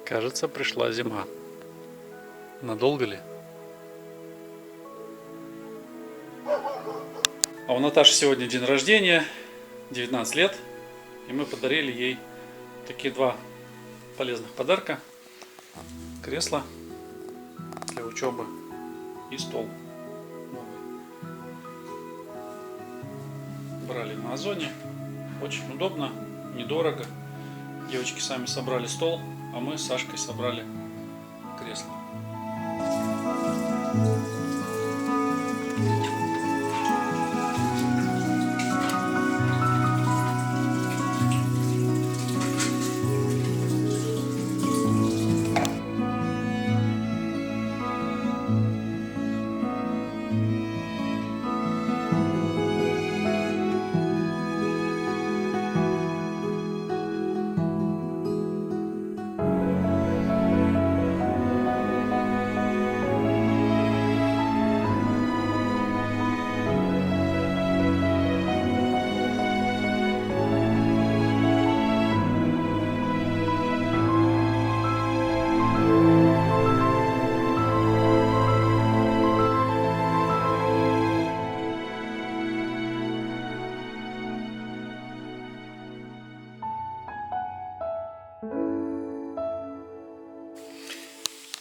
Кажется, пришла зима. Надолго ли? А у Наташи сегодня день рождения, 19 лет, и мы подарили ей такие два полезных подарка: кресло для учебы и стол новый. Брали на Озоне, очень удобно, недорого. Девочки сами собрали стол, а мы с Сашкой собрали кресло.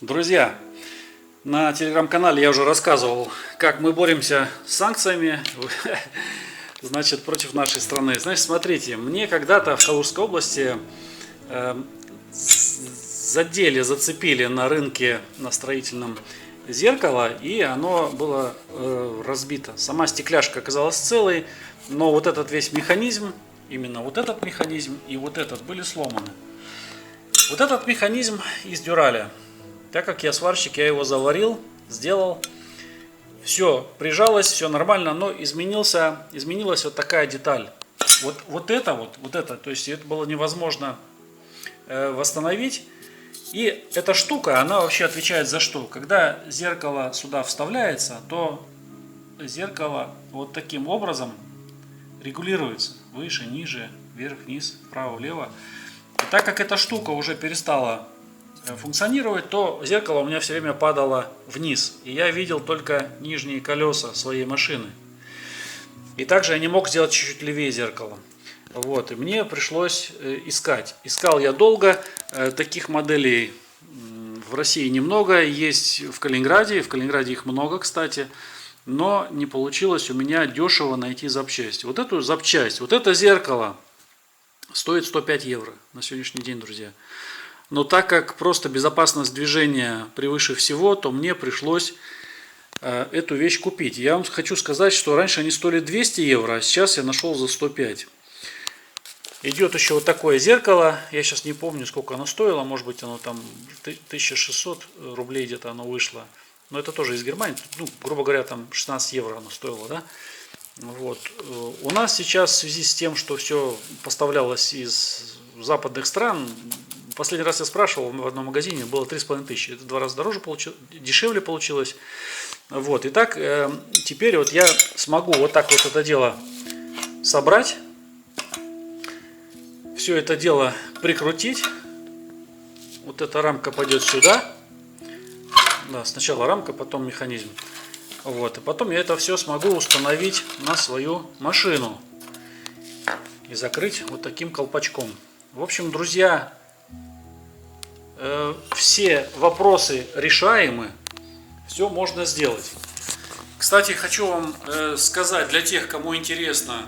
Друзья, на телеграм-канале я уже рассказывал, как мы боремся с санкциями, значит, против нашей страны. Значит, смотрите, мне когда-то в Калужской области зацепили на рынке, на строительном, зеркало, и оно было разбито. Сама стекляшка оказалась целой, но вот этот весь механизм, именно вот этот механизм и вот этот были сломаны. Вот этот механизм из дюраля. Так как я сварщик, я его заварил, сделал, все прижалось, все нормально, но изменилась вот такая деталь. Вот это, то есть это было невозможно восстановить. И эта штука, она вообще отвечает за что? Когда зеркало сюда вставляется, то зеркало вот таким образом регулируется: выше, ниже, вверх, вниз, вправо, влево. И так как эта штука уже перестала функционировать, то зеркало у меня все время падало вниз, и я видел только нижние колеса своей машины. И также я не мог сделать чуть-чуть левее зеркало. Вот, и мне пришлось искать. Искал я долго, таких моделей в России немного, есть в Калининграде их много, кстати, но не получилось у меня дешево найти запчасть. Вот эту запчасть, вот это зеркало стоит 105 евро на сегодняшний день, друзья. Но так как просто безопасность движения превыше всего, то мне пришлось эту вещь купить. Я вам хочу сказать, что раньше они стоили 200 евро, а сейчас я нашел за 105. Идет еще вот такое зеркало. Я сейчас не помню, сколько оно стоило. Может быть, оно там 1600 рублей где-то оно вышло. Но это тоже из Германии. Ну, грубо говоря, там 16 евро оно стоило, да? Вот. У нас сейчас в связи с тем, что все поставлялось из западных стран, последний раз я спрашивал в одном магазине, было 3500. Это в 2 раза дешевле получилось. Вот. Итак, теперь вот я смогу вот так вот это дело собрать. Все это дело прикрутить. Вот эта рамка пойдет сюда. Да, сначала рамка, потом механизм. Вот. И потом я это все смогу установить на свою машину. И закрыть вот таким колпачком. В общем, друзья, все вопросы решаемы, все можно сделать. Кстати, хочу вам сказать, для тех, кому интересно,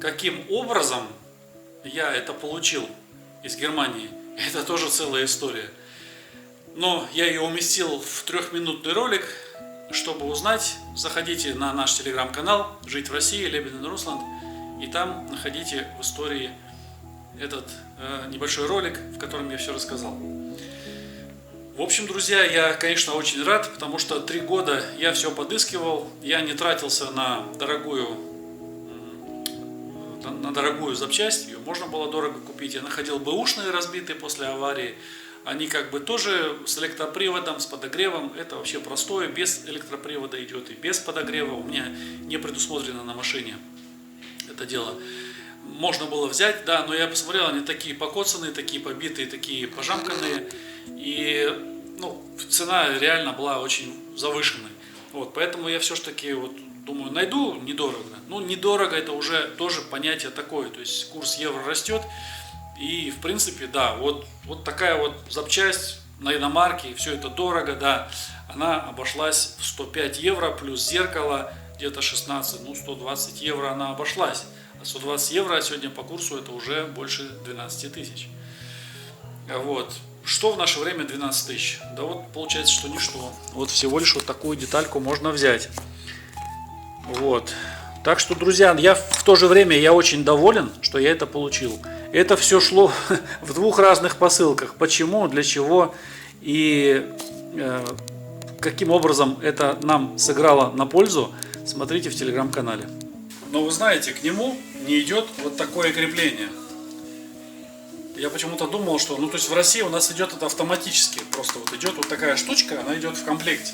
каким образом я это получил из Германии, это тоже целая история. Но я ее уместил в 3-минутный ролик. Чтобы узнать, заходите на наш телеграм-канал «Жить в России. Лебедин Русланд», и там находите в истории этот небольшой ролик, в котором я все рассказал. В общем, друзья, я, конечно, очень рад, потому что 3 года я все подыскивал, я не тратился на дорогую запчасть, ее можно было дорого купить. Я находил бэушные разбитые после аварии, они как бы тоже с электроприводом, с подогревом. Это вообще простое, без электропривода идет и без подогрева. У меня не предусмотрено на машине это дело. Можно было взять, да, но я посмотрел, они такие покоцанные, такие побитые, такие пожамканные. И ну, цена реально была очень завышенной. Вот, поэтому я все-таки вот думаю, найду недорого. Ну, недорого это уже тоже понятие такое. То есть курс евро растет. И в принципе, да, вот такая вот запчасть на иномарке, все это дорого, да. Она обошлась в 105 евро плюс зеркало где-то 16, ну 120 евро она обошлась. А 120 евро сегодня по курсу это уже больше 12 тысяч. Вот. Что в наше время 12 тысяч? Да вот получается, что ничто. Вот всего лишь вот такую детальку можно взять. Вот. Так что, друзья, я в то же время я очень доволен, что я это получил. Это все шло в двух разных посылках. Почему, для чего и каким образом это нам сыграло на пользу, смотрите в телеграм-канале. Но вы знаете, к нему не идет вот такое крепление. Я почему-то думал, что, ну то есть в России у нас идет это автоматически. Просто вот идет вот такая штучка, она идет в комплекте.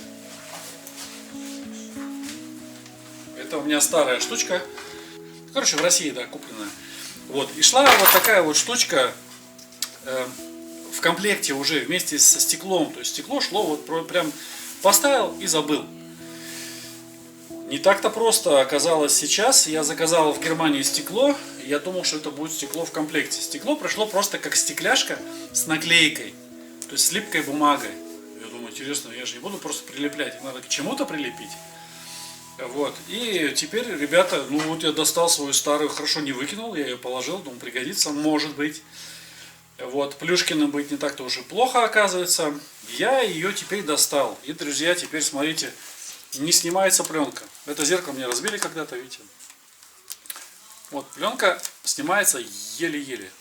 Это у меня старая штучка. Короче, в России, да, купленная. Вот. И шла вот такая вот штучка в комплекте уже вместе со стеклом. То есть стекло шло вот прям поставил и забыл. Не так-то просто оказалось сейчас. Я заказал в Германии стекло. И я думал, что это будет стекло в комплекте. Стекло пришло просто как стекляшка с наклейкой. То есть с липкой бумагой. Я думаю, интересно, я же не буду просто прилеплять. Надо к чему-то прилепить. Вот. И теперь, ребята, ну вот я достал свою старую, хорошо не выкинул. Я ее положил, думаю, пригодится, может быть. Вот. Плюшкиным быть не так-то уже плохо, оказывается. Я ее теперь достал. И, друзья, теперь смотрите. Не снимается пленка. Это зеркало мне разбили когда-то, видите. Вот, пленка снимается еле-еле.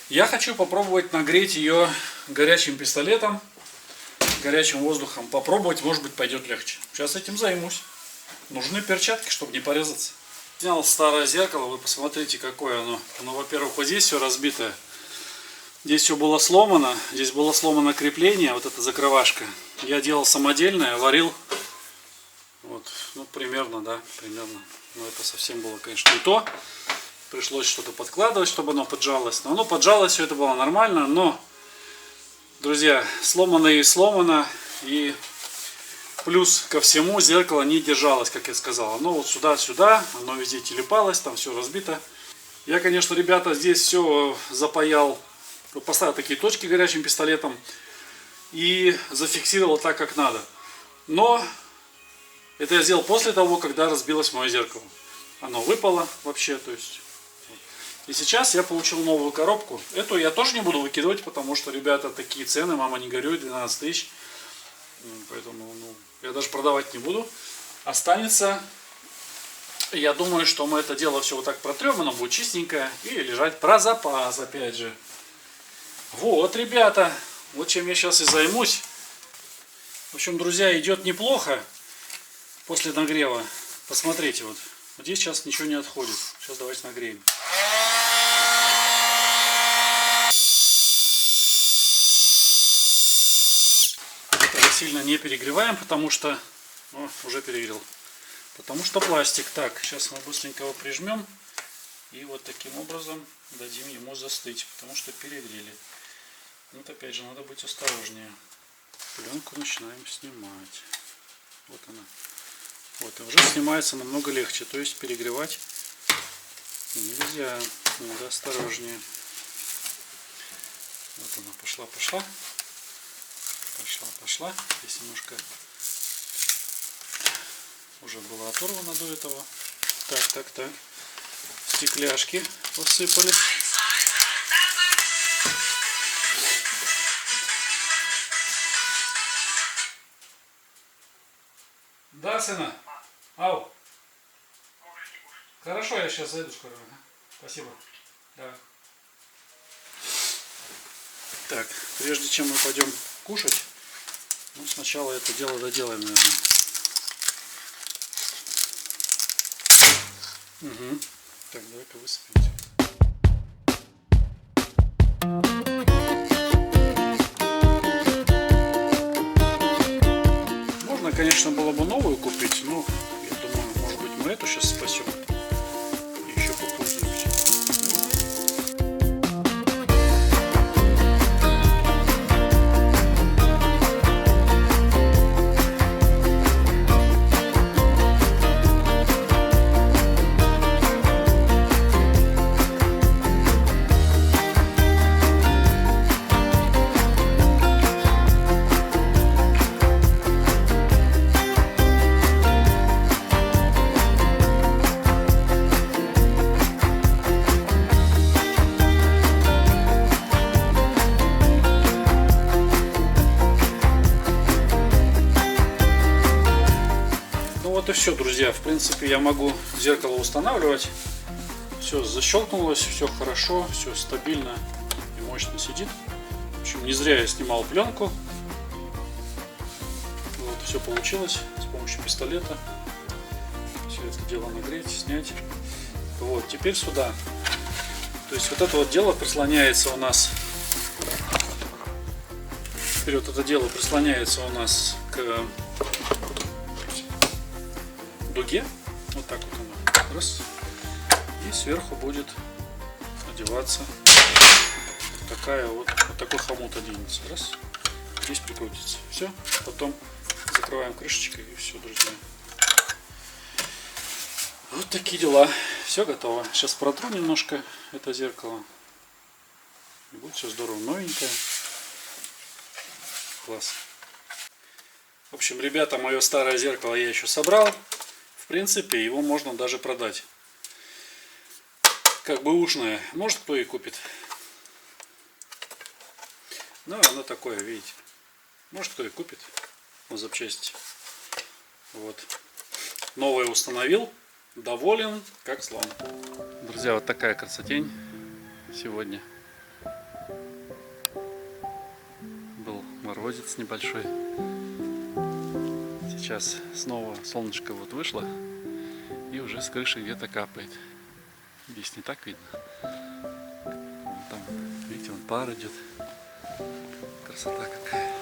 Я хочу попробовать нагреть ее горячим пистолетом, горячим воздухом. Попробовать, может быть, пойдет легче. Сейчас этим займусь. Нужны перчатки, чтобы не порезаться. Снял старое зеркало, вы посмотрите, какое оно. Ну, во-первых, вот здесь все разбитое. Здесь все было сломано. Здесь было сломано крепление, вот эта закрывашка. Я делал самодельное, варил. Вот, ну примерно, да, примерно. Но это совсем было, конечно, не то. Пришлось что-то подкладывать, чтобы оно поджалось. Но оно поджалось, все это было нормально. Но, друзья, сломано и сломано. И плюс ко всему зеркало не держалось, как я сказал. Оно вот сюда-сюда, оно везде телепалось, там все разбито. Я, конечно, ребята, здесь все запаял. Поставил такие точки горячим пистолетом. И зафиксировал так, как надо. Но это я сделал после того, когда разбилось мое зеркало. Оно выпало вообще, то есть. И сейчас я получил новую коробку. Эту я тоже не буду выкидывать, потому что, ребята, такие цены, мама не горюй, 12 тысяч. Поэтому я даже продавать не буду. Останется. Я думаю, что мы это дело все вот так протрем, оно будет чистенькое и лежать про запас, опять же. Вот, ребята, вот чем я сейчас и займусь. В общем, друзья, идет неплохо. После нагрева, посмотрите, вот здесь сейчас ничего не отходит. Сейчас давайте нагреем. Так, сильно не перегреваем, потому что уже перегрел. Потому что пластик. Так, сейчас мы быстренько его прижмем и вот таким образом дадим ему застыть, потому что перегрели. Вот опять же надо быть осторожнее. Пленку начинаем снимать. Вот она. Вот, и уже снимается намного легче, то есть перегревать нельзя, надо осторожнее. Вот она пошла. Здесь немножко уже было оторвано до этого. Так. Стекляшки посыпались. Да, сына? Ау. Хорошо, я сейчас зайду скоро. Спасибо. Да. Так, прежде чем мы пойдем кушать, ну, сначала это дело доделаем, наверное. Угу. Так, давай-ка высыпем. конечно, было бы новую купить, но я думаю, может быть, мы эту сейчас спасем и еще попользуемся. Вот и все, друзья. В принципе, я могу зеркало устанавливать. Все защелкнулось, все хорошо, все стабильно и мощно сидит. В общем, не зря я снимал пленку. Вот, все получилось с помощью пистолета. Все это дело нагреть, снять. Вот, теперь сюда. То есть вот это вот дело прислоняется у нас. Теперь вот это дело прислоняется у нас к дуге. Вот так вот оно. Раз. И сверху будет одеваться такая вот такой хомут оденется. Раз. Здесь прикрутится. Все. Потом закрываем крышечкой и все, друзья. Вот такие дела. Все готово. Сейчас протру немножко это зеркало. И будет все здорово, новенькое. Класс. В общем, ребята, мое старое зеркало я еще собрал. В принципе, его можно даже продать. Как бы ушное. Может, кто и купит. Но оно такое, видите. Может, кто и купит на запчасти. Вот. Новое установил. Доволен, как слон. Друзья, вот такая красотень сегодня. Был морозец небольшой. Сейчас снова солнышко вот вышло и уже с крыши где-то капает. Здесь не так видно. Вон там, видите, вон пар идет. Красота какая.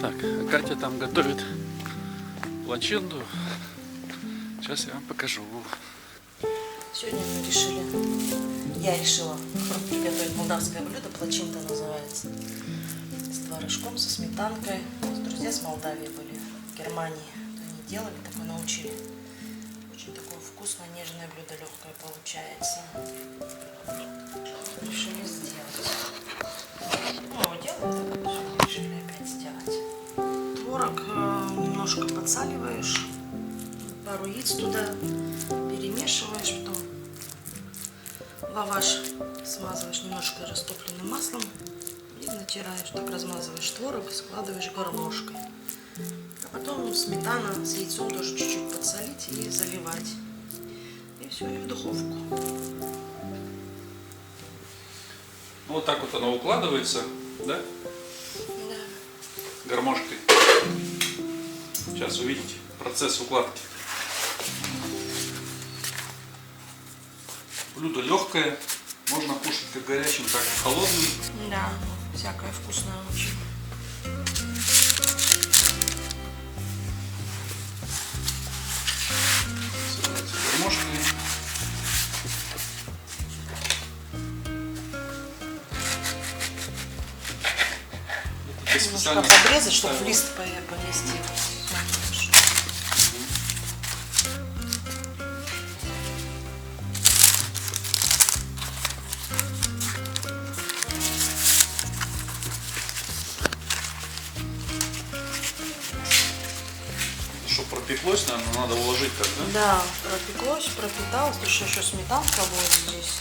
Так, а Катя там готовит плаченду. Сейчас я вам покажу. Сегодня я решила приготовить молдавское блюдо, плачинта называется. С творожком, со сметанкой. У нас друзья с Молдавии были, в Германии. Они делали, такое научили. Очень такое вкусное, нежное блюдо, легкое получается. Решили сделать. Ну, делают, так решили опять сделать. Творог немножко подсаливаешь, пару яиц туда перемешиваешь, потом лаваш смазываешь немножко растопленным маслом и натираешь, так размазываешь творог, складываешь гармошкой. А потом сметана с яйцом тоже чуть-чуть подсолить и заливать. И все, и в духовку. Вот так вот оно укладывается, да? Да. Гармошкой. Сейчас увидите процесс укладки. Блюдо легкое, можно кушать как горячим, так и холодным. Да, всякое вкусное очень. Собирается гармошкой. Немножко подрезать, чтобы в лист поместилось. Чтобы пропеклось, наверное, надо уложить так, да? Да, пропеклось, пропиталось, потому что еще сметанка будет здесь.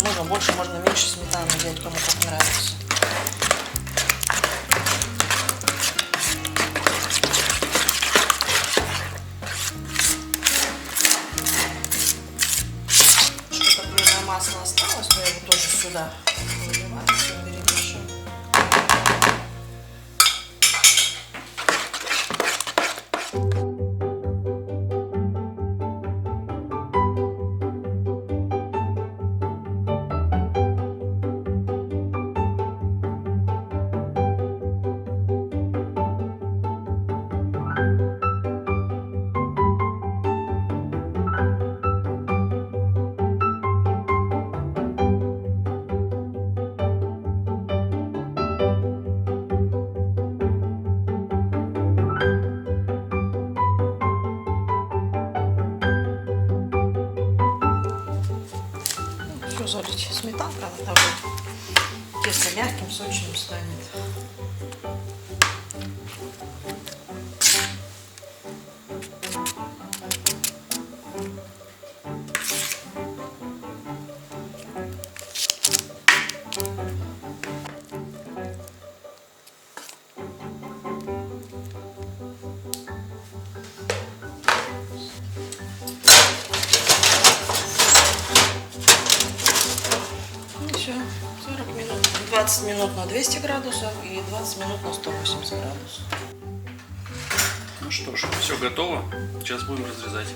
Можно больше, можно меньше сметаны взять, кому как нравится. Что-то блюдное масло осталось, то я его тоже сюда выливаю, все перемешиваю. Все залить сметанкой, тогда будет тесто мягким, сочным станет. Все, 40 минут, 20 минут на 200 градусов и 20 минут на 180 градусов. Ну что ж, все готово. Сейчас будем разрезать.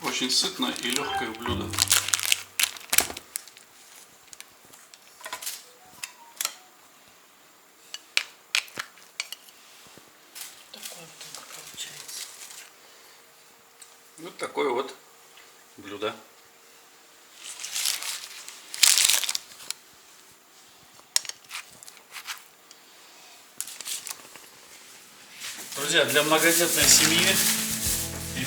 Очень сытное и легкое блюдо. Такое вот получается. Вот такое вот блюдо. Друзья, для многодетной семьи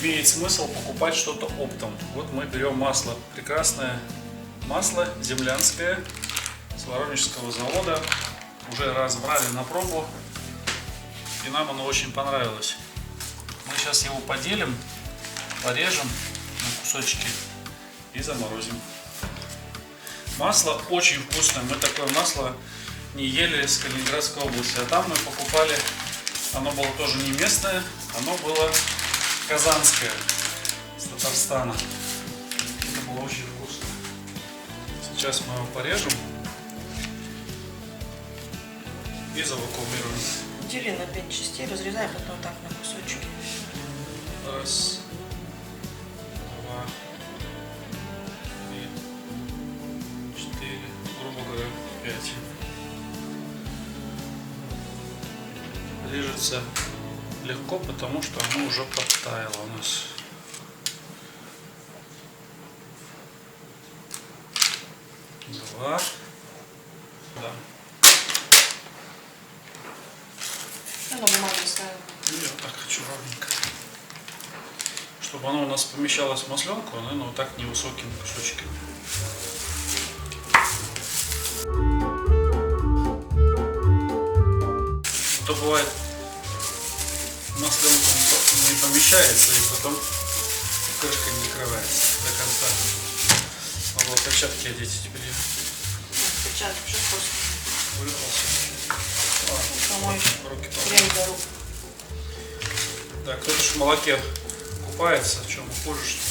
имеет смысл покупать что-то оптом. Вот мы берем масло. Прекрасное масло землянское с Воронежского завода. Уже разбрали на пробу. И нам оно очень понравилось. Мы сейчас его поделим, порежем на кусочки и заморозим. Масло очень вкусное. Мы такое масло не ели с Калининградской области. А там мы покупали, оно было тоже не местное, оно было казанское, с Татарстана. Это было очень вкусно. Сейчас мы его порежем и завакуумируем. Делим на 5 частей, разрезаем потом так на кусочки. Раз, два, три, четыре, грубо говоря, 5. Режется легко, потому что оно уже подтаяло у нас. Два. Да. Я на бумаге ставим. Я вот так хочу ровненько. Чтобы оно у нас помещалось в масленку, наверное, вот так невысокими кусочками. То бывает, масленка не помещается и потом крышка не накрывается до конца. Надо было перчатки одеть теперь. Перчатки уже просто. Вылетался. Самой Руки крем для рук. Так, кто-то ж в молоке купается, о чем хуже, что ли?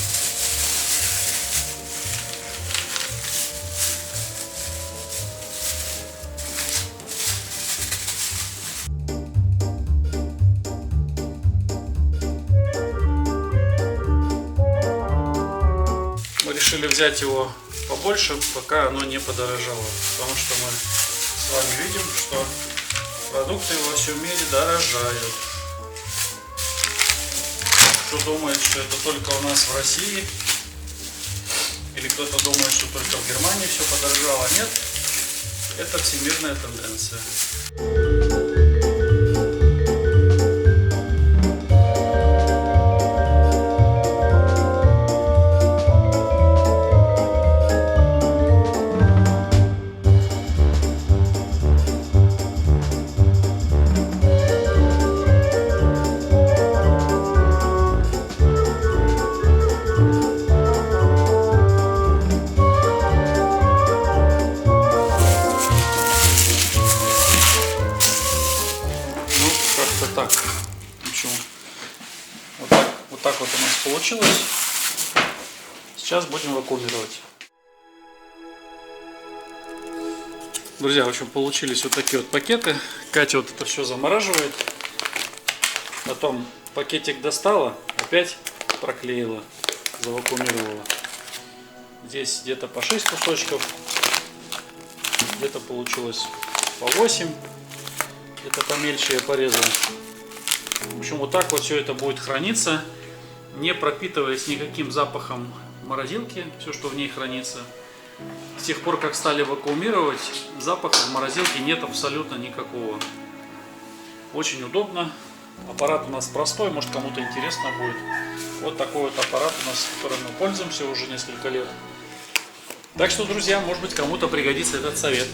Мы решили взять его побольше, пока оно не подорожало, потому что мы с вами видим, что продукты во всем мире дорожают. Кто думает, что это только у нас в России, или кто-то думает, что только в Германии все подорожало, нет, это всемирная тенденция. получилось. Сейчас будем вакуумировать. Друзья, в общем, получились вот такие вот пакеты. Катя вот это все замораживает. Потом пакетик достала, опять проклеила, завакуумировала. Здесь где-то по 6 кусочков, где-то получилось по 8, где-то помельче я порезал. В общем, вот так вот все это будет храниться, не пропитываясь никаким запахом морозилки, все, что в ней хранится. С тех пор, как стали вакуумировать, запаха в морозилке нет абсолютно никакого. Очень удобно. Аппарат у нас простой, может кому-то интересно будет. Вот такой вот аппарат у нас, которым мы пользуемся уже несколько лет. Так что, друзья, может быть кому-то пригодится этот совет.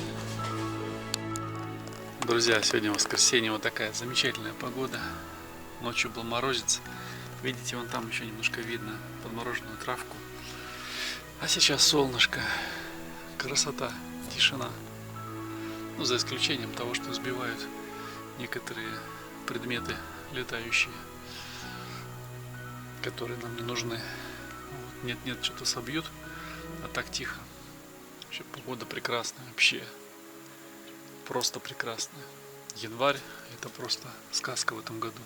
Друзья, сегодня воскресенье, вот такая замечательная погода. Ночью был морозец. Видите, вон там еще немножко видно подмороженную травку. А сейчас солнышко. Красота, тишина. Ну, за исключением того, что сбивают некоторые предметы летающие, которые нам не нужны. Вот, нет-нет, что-то собьют, а так тихо. Вообще погода прекрасная, вообще просто прекрасная. Январь — это просто сказка в этом году.